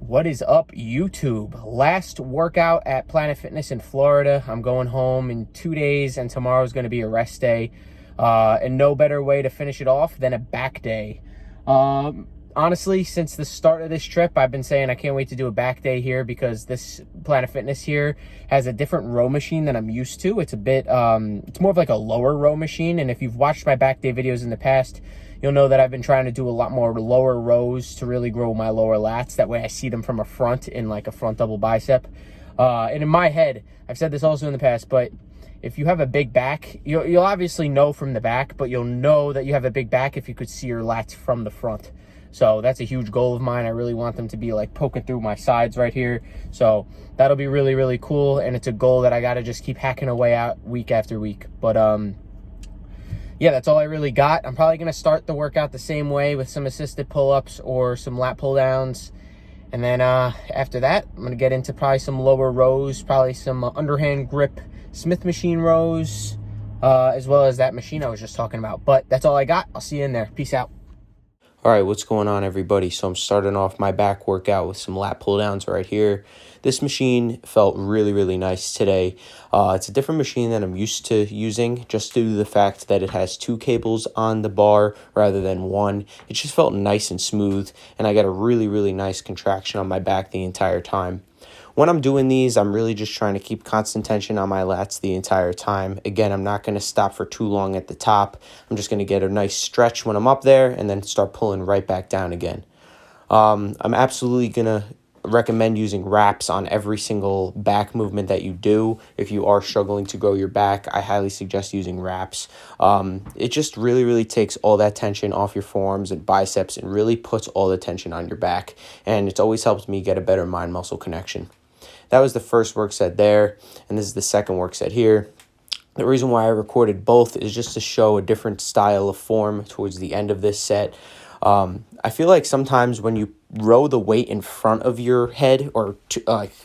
What is up, YouTube? Last workout at Planet Fitness in Florida. I'm going home in 2 days, and tomorrow's going to be a rest day. And no better way to finish it off than a back day. Honestly, since the start of this trip, I've been saying I can't wait to do a back day here because this Planet Fitness here has a different row machine than I'm used to. It's a bit, it's more of like a lower row machine. And if you've watched my back day videos in the past, you'll know that I've been trying to do a lot more lower rows to really grow my lower lats. That way I see them from a front in like a front double bicep. And in my head, I've said this also in the past, but if you have a big back, you'll obviously know from the back, but you'll know that you have a big back if you could see your lats from the front. So that's a huge goal of mine. I really want them to be like poking through my sides right here. So that'll be really, really cool. And it's a goal that I got to just keep hacking away at week after week. But yeah, that's all I really got. I'm probably going to start the workout the same way with some assisted pull-ups or some lat pull-downs. And then after that, I'm going to get into probably some lower rows, probably some underhand grip Smith machine rows, as well as that machine I was just talking about. But that's all I got. I'll see you in there. Peace out. All right, what's going on, everybody? So I'm starting off my back workout with some lat pull downs right here. This machine felt really, really nice today. It's a different machine than I'm used to using, just due to the fact that it has 2 cables on the bar rather than 1. It just felt nice and smooth, and I got a really, really nice contraction on my back the entire time. When I'm doing these, I'm really just trying to keep constant tension on my lats the entire time. Again, I'm not going to stop for too long at the top. I'm just going to get a nice stretch when I'm up there and then start pulling right back down again. I'm absolutely going to recommend using wraps on every single back movement that you do. If you are struggling to grow your back, I highly suggest using wraps. It just really, really takes all that tension off your forearms and biceps and really puts all the tension on your back. And it's always helped me get a better mind-muscle connection. That was the first work set there, and this is the second work set here. The reason why I recorded both is just to show a different style of form towards the end of this set. I feel like sometimes when you row the weight in front of your head or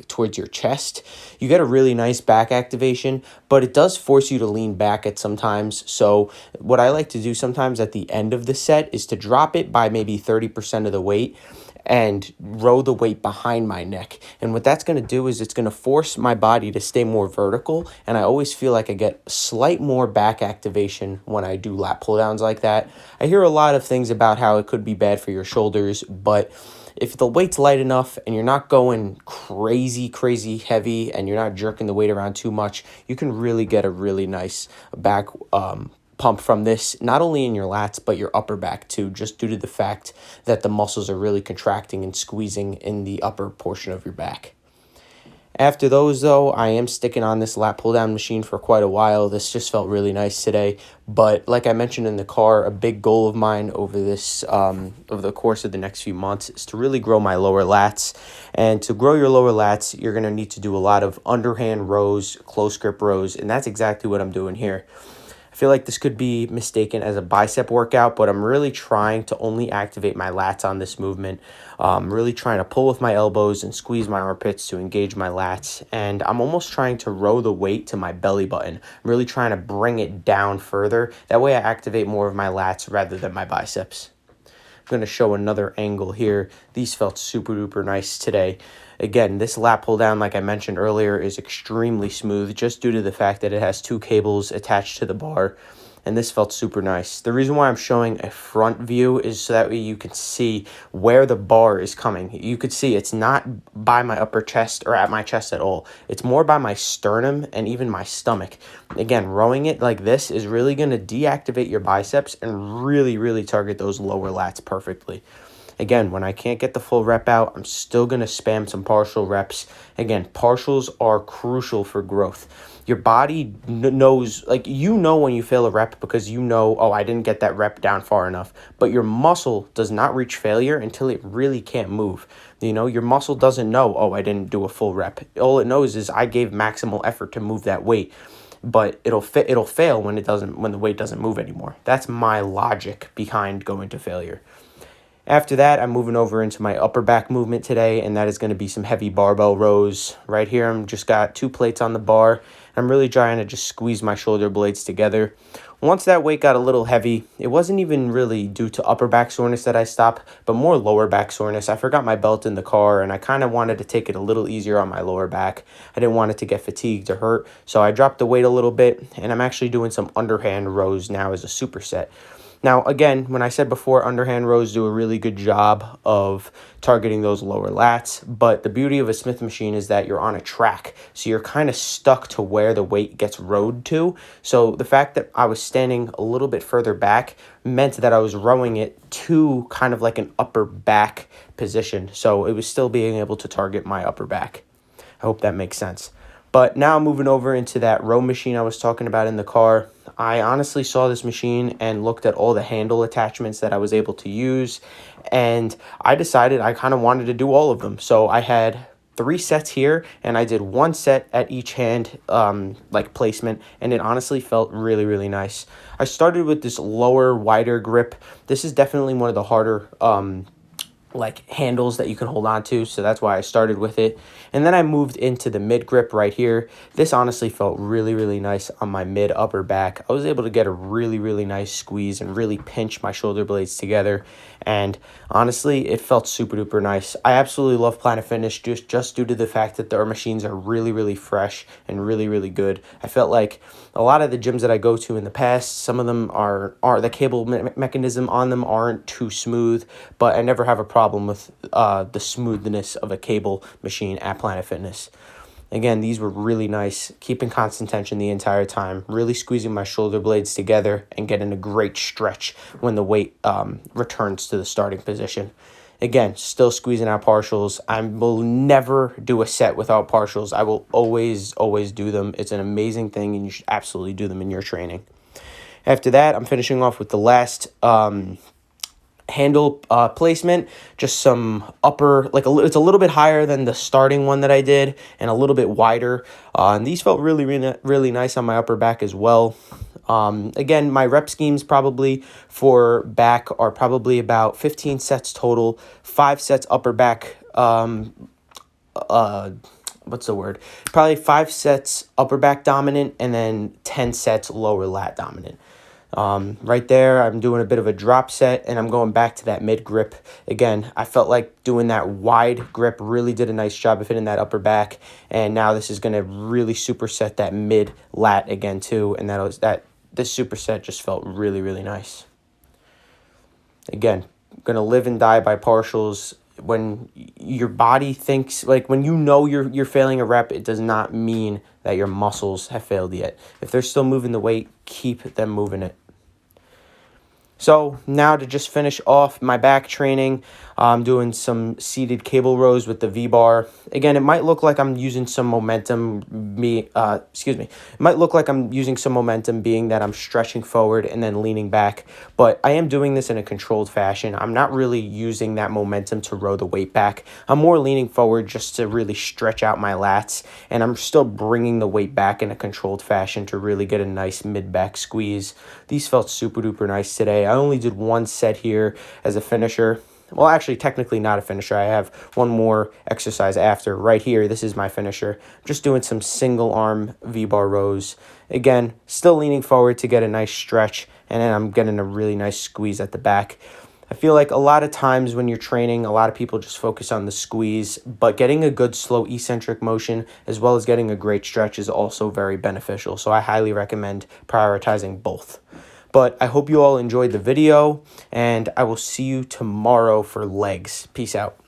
towards your chest, you get a really nice back activation, but it does force you to lean back at sometimes. So what I like to do sometimes at the end of the set is to drop it by maybe 30% of the weight and row the weight behind my neck. And what that's going to do is it's going to force my body to stay more vertical, and I always feel like I get slight more back activation when I do lat pull downs like that. I hear a lot of things about how it could be bad for your shoulders, but if the weight's light enough and you're not going crazy heavy and you're not jerking the weight around too much, you can really get a really nice back pump from this, not only in your lats, but your upper back too, just due to the fact that the muscles are really contracting and squeezing in the upper portion of your back. After those, though, I am sticking on this lat pull-down machine for quite a while. This just felt really nice today. But like I mentioned in the car, a big goal of mine over the course of the next few months is to really grow my lower lats. And to grow your lower lats, you're going to need to do a lot of underhand rows, close grip rows, and that's exactly what I'm doing here. I feel like this could be mistaken as a bicep workout, but I'm really trying to only activate my lats on this movement. I'm really trying to pull with my elbows and squeeze my armpits to engage my lats, and I'm almost trying to row the weight to my belly button. I'm really trying to bring it down further. That way I activate more of my lats rather than my biceps. I'm going to show another angle here. These felt super duper nice today. Again, this lat pull down, like I mentioned earlier, is extremely smooth just due to the fact that it has 2 cables attached to the bar, and this felt super nice. The reason why I'm showing a front view is so that way you can see where the bar is coming. You could see it's not by my upper chest or at my chest at all. It's more by my sternum and even my stomach. Again, rowing it like this is really going to deactivate your biceps and really, really target those lower lats perfectly. Again, when I can't get the full rep out, I'm still going to spam some partial reps. Again, partials are crucial for growth. Your body knows, like, you know when you fail a rep because you know, oh, I didn't get that rep down far enough. But your muscle does not reach failure until it really can't move. You know, your muscle doesn't know, oh, I didn't do a full rep. All it knows is I gave maximal effort to move that weight. But it'll fail when the weight doesn't move anymore. That's my logic behind going to failure. After that, I'm moving over into my upper back movement today, and that is going to be some heavy barbell rows. Right here, I'm just got 2 plates on the bar. I'm really trying to just squeeze my shoulder blades together. Once that weight got a little heavy, it wasn't even really due to upper back soreness that I stopped, but more lower back soreness. I forgot my belt in the car, and I kind of wanted to take it a little easier on my lower back. I didn't want it to get fatigued or hurt, so I dropped the weight a little bit, and I'm actually doing some underhand rows now as a superset. Now, again, when I said before, underhand rows do a really good job of targeting those lower lats, but the beauty of a Smith machine is that you're on a track, so you're kind of stuck to where the weight gets rowed to. So the fact that I was standing a little bit further back meant that I was rowing it to kind of like an upper back position, so it was still being able to target my upper back. I hope that makes sense. But now moving over into that row machine I was talking about in the car, I honestly saw this machine and looked at all the handle attachments that I was able to use, and I decided I kind of wanted to do all of them. So I had 3 sets here, and I did 1 set at each hand like placement, and it honestly felt really, really nice. I started with this lower, wider grip. This is definitely one of the harder like handles that you can hold on to, so that's why I started with it. And then I moved into the mid grip right here. This honestly felt really, really nice on my mid upper back. I was able to get a really, really nice squeeze and really pinch my shoulder blades together, and honestly it felt super duper nice. I absolutely love Planet Fitness just due to the fact that their machines are really, really fresh and really, really good. I felt like a lot of the gyms that I go to in the past, some of them are the cable mechanism on them aren't too smooth, but I never have a problem with the smoothness of a cable machine at Planet Fitness. Again, these were really nice, keeping constant tension the entire time, really squeezing my shoulder blades together and getting a great stretch when the weight returns to the starting position. Again, still squeezing out partials. I will never do a set without partials. I will always, always do them. It's an amazing thing, and you should absolutely do them in your training. After that, I'm finishing off with the last handle placement, just some upper, it's a little bit higher than the starting one that I did and a little bit wider, and these felt really, really, really nice on my upper back as well. Again, my rep schemes probably for back are probably about 15 sets total, 5 sets upper back, what's the word? Probably 5 sets upper back dominant, and then 10 sets lower lat dominant. Right there, I'm doing a bit of a drop set, and I'm going back to that mid grip. Again, I felt like doing that wide grip really did a nice job of hitting that upper back, and now this is going to really superset that mid lat again too, and this superset just felt really, really nice. Again, I'm going to live and die by partials. When your body thinks, like when you know you're failing a rep, it does not mean that your muscles have failed yet. If they're still moving the weight, keep them moving it. So now to just finish off my back training, I'm doing some seated cable rows with the V-bar. Again, it might look like I'm using some momentum. It might look like I'm using some momentum, being that I'm stretching forward and then leaning back. But I am doing this in a controlled fashion. I'm not really using that momentum to row the weight back. I'm more leaning forward just to really stretch out my lats, and I'm still bringing the weight back in a controlled fashion to really get a nice mid-back squeeze. These felt super duper nice today. I only did 1 set here as a finisher. Well, actually, technically not a finisher. I have 1 more exercise after. Right here, this is my finisher. I'm just doing some single arm V-bar rows. Again, still leaning forward to get a nice stretch, and then I'm getting a really nice squeeze at the back. I feel like a lot of times when you're training, a lot of people just focus on the squeeze, but getting a good slow eccentric motion as well as getting a great stretch is also very beneficial. So I highly recommend prioritizing both. But I hope you all enjoyed the video, and I will see you tomorrow for legs. Peace out.